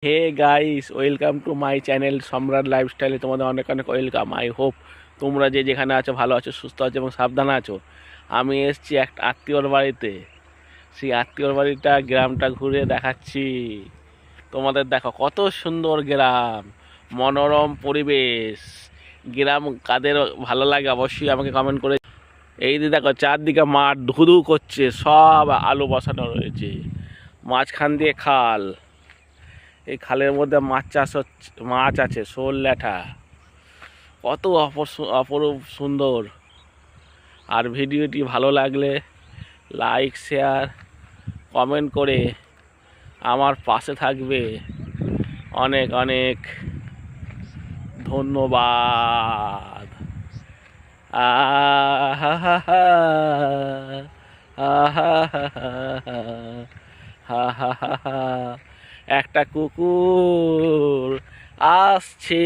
Hey guys, welcome to my channel Samrat লাইফস্টাইলে তোমাদের অনেক অনেক ওয়েলকাম। আই হোপ তোমরা যে যেখানে আছো ভালো আছো, সুস্থ আছো এবং সাবধানে আছো। আমি এসেছি একটা আত্মীয়র বাড়িতে। সেই আত্মীয়র বাড়িটা গ্রামটা ঘুরে দেখাচ্ছি তোমাদের। দেখো কত সুন্দর গ্রাম, মনোরম পরিবেশ। গ্রাম কাদের ভালো লাগে অবশ্যই আমাকে কমেন্ট করে। এই যে দেখো চারদিকে মাঠ ধুধু করছে, সব আলু বসানো রয়েছে, মাঝখান দিয়ে খাল। এই খালের মধ্যে মাছ চাষ হচ্ছে, মাছ আছে, শোল ল্যাঠা। কত অপরূপ সুন্দর। আর ভিডিওটি ভালো লাগলে লাইক শেয়ার কমেন্ট করে আমার পাশে থাকবে। অনেক অনেক ধন্যবাদ। আহা, আহা, একটা কুকুর আসছে।